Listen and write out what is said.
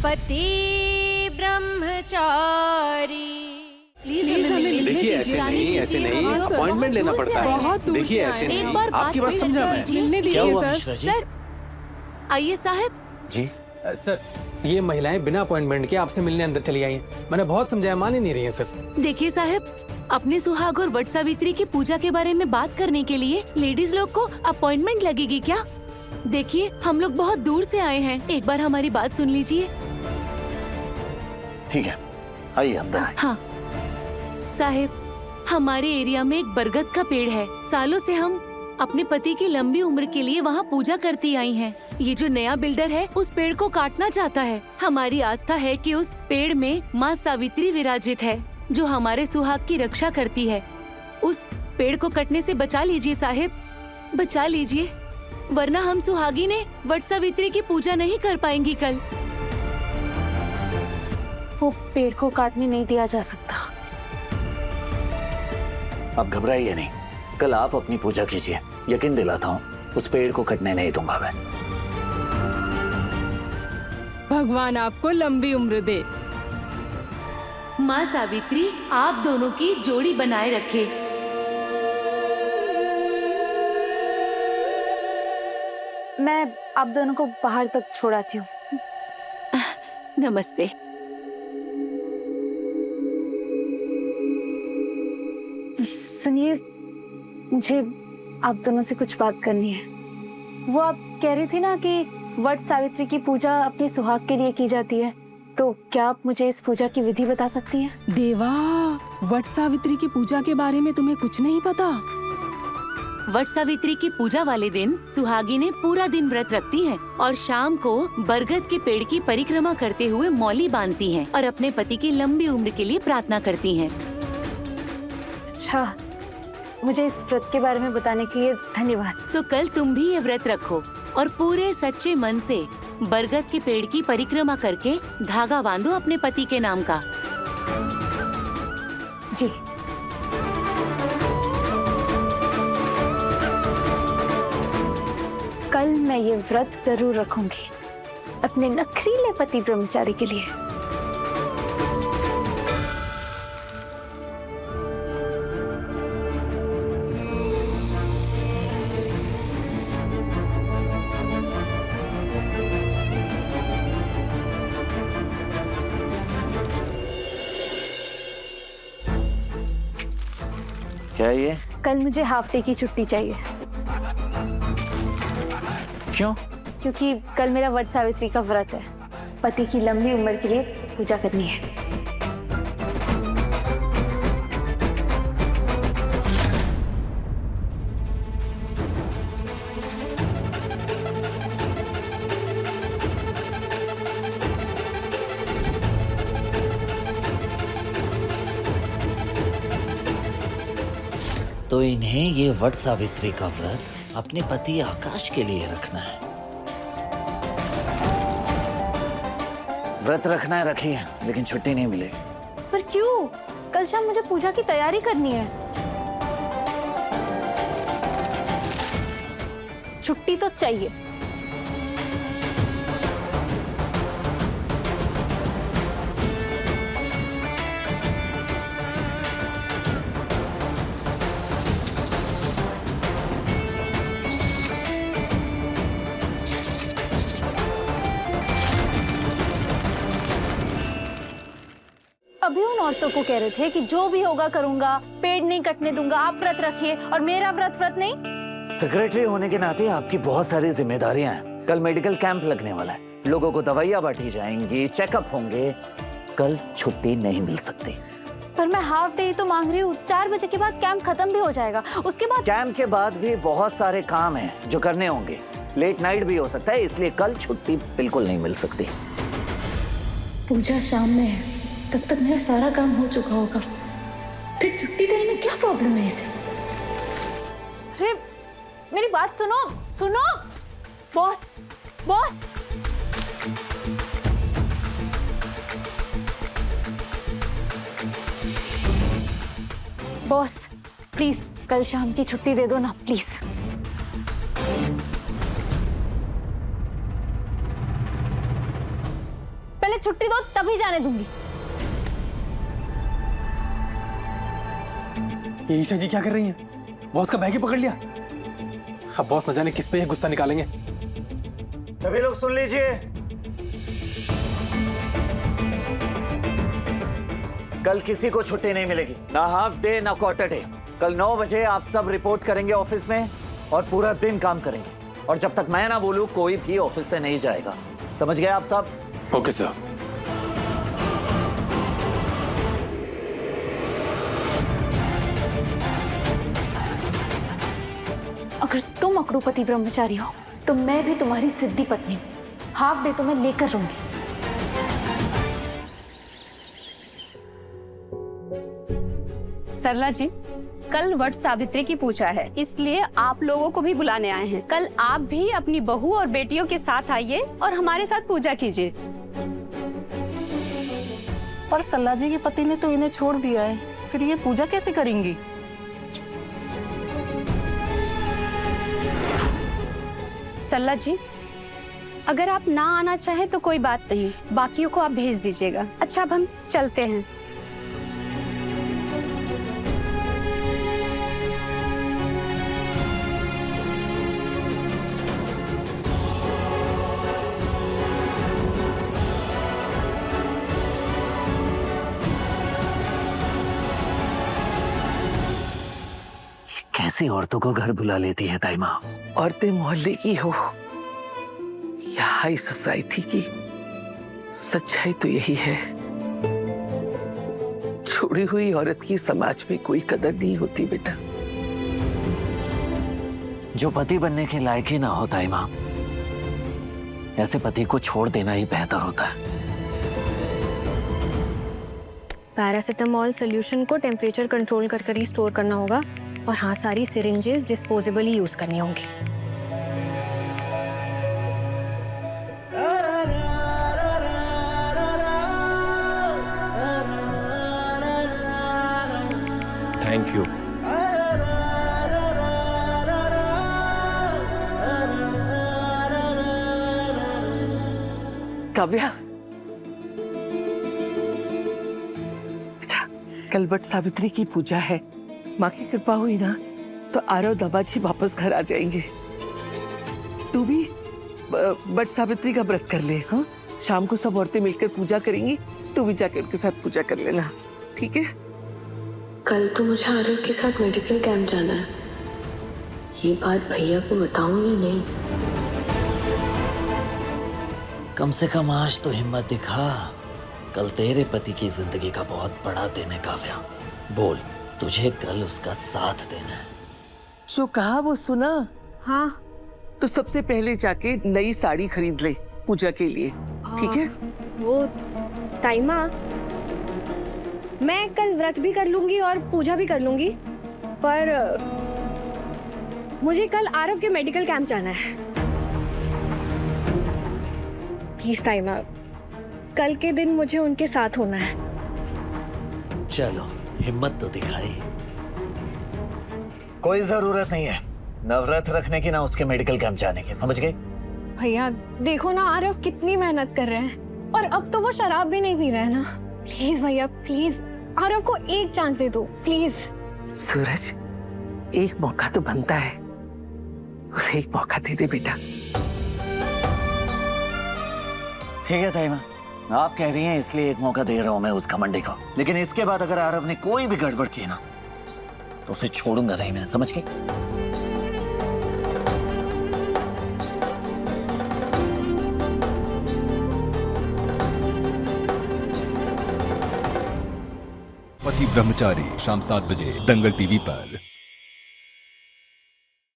पति ब्रह्मचारी। देखिए ऐसे नहीं अपॉइंटमेंट लेना पड़ता है। देखिए ऐसे नहीं, आपकी बात समझा मैं। क्या हुआ मिश्रा जी? सर आइए साहब। जी सर, ये महिलाएं बिना अपॉइंटमेंट के आपसे मिलने अंदर चली आई हैं। मैंने बहुत समझाया, मान ही नहीं रही हैं सर। देखिए साहब, अपने सुहाग और वट सावित्री की पूजा के बारे में बात करने के लिए लेडीज लोग को अपॉइंटमेंट लगेगी क्या? देखिए हम लोग बहुत दूर से आए हैं, एक बार हमारी बात सुन लीजिए। ठीक है, आइए अंदर आइए। हाँ साहब, हमारे एरिया में एक बरगद का पेड़ है। सालों से हम अपने पति की लंबी उम्र के लिए वहाँ पूजा करती आई हैं। ये जो नया बिल्डर है उस पेड़ को काटना चाहता है। हमारी आस्था है कि उस पेड़ में माँ सावित्री विराजित है, जो हमारे सुहाग की रक्षा करती है। उस पेड़ को कटने से बचा लीजिए साहिब, बचा लीजिए, वरना हम सुहागी ने वट सावित्री की पूजा नहीं कर पाएंगी कल। वो पेड़ को काटने नहीं दिया जा सकता। आप घबराइए नहीं, कल आप अपनी पूजा कीजिए, यकीन दिलाता हूँ उस पेड़ को कटने नहीं दूंगा मैं। भगवान आपको लंबी उम्र दे। माँ सावित्री आप दोनों की जोड़ी बनाए रखे। मैं आप दोनों को बाहर तक छोड़ाती हूँ। नमस्ते। सुनिए, मुझे आप दोनों से कुछ बात करनी है। वो आप कह रही थी ना कि वट सावित्री की पूजा अपने सुहाग के लिए की जाती है, तो क्या आप मुझे इस पूजा की विधि बता सकती हैं? देवा, वट सावित्री की पूजा के बारे में तुम्हें कुछ नहीं पता? वट सावित्री की पूजा वाले दिन सुहागिनें पूरा दिन व्रत रखती हैं और शाम को बरगद के पेड़ की परिक्रमा करते हुए मौली बांधती हैं और अपने पति की लंबी उम्र के लिए प्रार्थना करती हैं। अच्छा, मुझे इस व्रत के बारे में बताने के लिए धन्यवाद। तो कल तुम भी ये व्रत रखो और पूरे सच्चे मन से बरगद के पेड़ की परिक्रमा करके धागा बांधो अपने पति के नाम का। जी। कल मैं ये व्रत जरूर रखूंगी अपने नखरीले पति ब्रह्मचारी के लिए। क्या ये? कल मुझे हाफ डे की छुट्टी चाहिए। क्यों? क्योंकि कल मेरा वट सावित्री का व्रत है। पति की लंबी उम्र के लिए पूजा करनी है। तो इन्हें ये वट सावित्री का व्रत अपने पति आकाश के लिए रखना है। व्रत रखना है रखिए, लेकिन छुट्टी नहीं मिलेगी। पर क्यों? कल शाम मुझे पूजा की तैयारी करनी है। छुट्टी तो चाहिए। अभी उन औरतों को कह रहे थे कि जो भी होगा करूंगा, पेड़ नहीं कटने दूंगा, आप व्रत रखिए, और मेरा व्रत नहीं। सेक्रेटरी होने के नाते आपकी बहुत सारी जिम्मेदारियां हैं। कल मेडिकल कैंप लगने वाला है, लोगों को दवाइयां बांटी जाएंगी, चेकअप होंगे। कल छुट्टी नहीं मिल सकती। पर मैं हाफ डे ही तो मांग रही हूँ। 4 बजे के बाद कैंप खत्म भी हो जाएगा, उसके बाद कैंप के बाद भी बहुत सारे काम हैं जो करने होंगे। लेट नाइट भी हो सकता है, इसलिए कल छुट्टी बिल्कुल नहीं मिल सकती। पूजा शाम में है, तब तक मेरा सारा काम हो चुका होगा, फिर छुट्टी देने में क्या प्रॉब्लम है इसे? अरे मेरी बात सुनो, सुनो बॉस, बॉस। बॉस प्लीज कल शाम की छुट्टी दे दो ना प्लीज। पहले पहले छुट्टी दो तभी जाने दूंगी। ये ईशा जी क्या कर रही हैं? बॉस का बैग ही पकड़ लिया। अब बॉस न जाने किस पे ये गुस्सा निकालेंगे। सभी लोग सुन लीजिए, कल किसी को छुट्टी नहीं मिलेगी, ना हाफ डे ना क्वार्टर डे। कल 9 बजे आप सब रिपोर्ट करेंगे ऑफिस में और पूरा दिन काम करेंगे। और जब तक मैं ना बोलूं कोई भी ऑफिस से नहीं जाएगा। समझ गए आप सब? Okay sir. अगर तुम अकड़ूपति ब्रह्मचारी हो तो मैं भी तुम्हारी सिद्धि पत्नी हूँ। हाफ डे तो मैं लेकर रहूंगी। सरला जी, कल वट सावित्री की पूजा है, इसलिए आप लोगों को भी बुलाने आए हैं। कल आप भी अपनी बहू और बेटियों के साथ आइए और हमारे साथ पूजा कीजिए। पर सल्ला जी के पति ने तो इन्हें छोड़ दिया है, फिर ये पूजा कैसे करेंगी? सल्ला जी, अगर आप ना आना चाहें तो कोई बात नहीं, बाकियों को आप भेज दीजिएगा। अच्छा, अब हम चलते हैं। कैसी औरतों को घर बुला लेती है ताई माँ। औरतें मोहल्ले की हो या हाई सोसाइटी की, सच्चाई तो यही है, छोड़ी हुई औरत की समाज में कोई कदर नहीं होती बेटा। जो पति बनने के लायक ही ना हो ताई माँ, ऐसे पति को छोड़ देना ही बेहतर होता है। पैरासिटामॉल सोल्यूशन को टेम्परेचर कंट्रोल कर कर ही स्टोर करना होगा। और हाँ, सारी सिरिंजेस डिस्पोजेबल ही यूज करनी होंगी। Thank you. काव्या, बेटा कल वट सावित्री की पूजा है, माँ की कृपा हुई ना तो आरव दामाजी वापस घर आ जाएंगे। तू भी वट सावित्री का व्रत कर ले। हाँ, शाम को सब औरतें मिलकर पूजा करेंगी, तू भी जाकर उनके साथ पूजा कर लेना, ठीक है? कल तो मुझे आरव के साथ मेडिकल कैंप जाना है, ये बात भैया को बताऊं या नहीं? कम से कम आज तो हिम्मत दिखा। कल तेरे पति की जिंदगी का बहुत बड़ा दिन है काव्या। बोल, तुझे कल उसका साथ देना है। जो कहा वो सुना? हाँ। तो सबसे पहले जाके नई साड़ी खरीद ले पूजा के लिए, ठीक है? वो ताई माँ, मैं कल व्रत भी कर लूंगी और पूजा भी कर लूंगी, पर मुझे कल आरव के मेडिकल कैंप जाना है। प्लीज ताई माँ, कल के दिन मुझे उनके साथ होना है। चलो, हिम्मत तो दिखाई। कोई जरूरत नहीं है ना व्रत रखने की ना उसके मेडिकल कैंप जाने की, समझ गए? भैया देखो ना, आरव कितनी मेहनत कर रहे हैं और अब तो वो शराब भी नहीं पी रहे हैं ना। प्लीज भैया, प्लीज आरव को एक चांस दे दो, प्लीज। सूरज, एक मौका तो बनता है, उसे एक मौका दे दे बेटा। ठीक है ताई माँ, आप कह रही हैं इसलिए एक मौका दे रहा हूं मैं उस घमंडी को, लेकिन इसके बाद अगर आरव ने कोई भी गड़बड़ की ना तो उसे छोड़ूंगा नहीं मैं, समझ गई? पति ब्रह्मचारी शाम 7 बजे दंगल टीवी पर।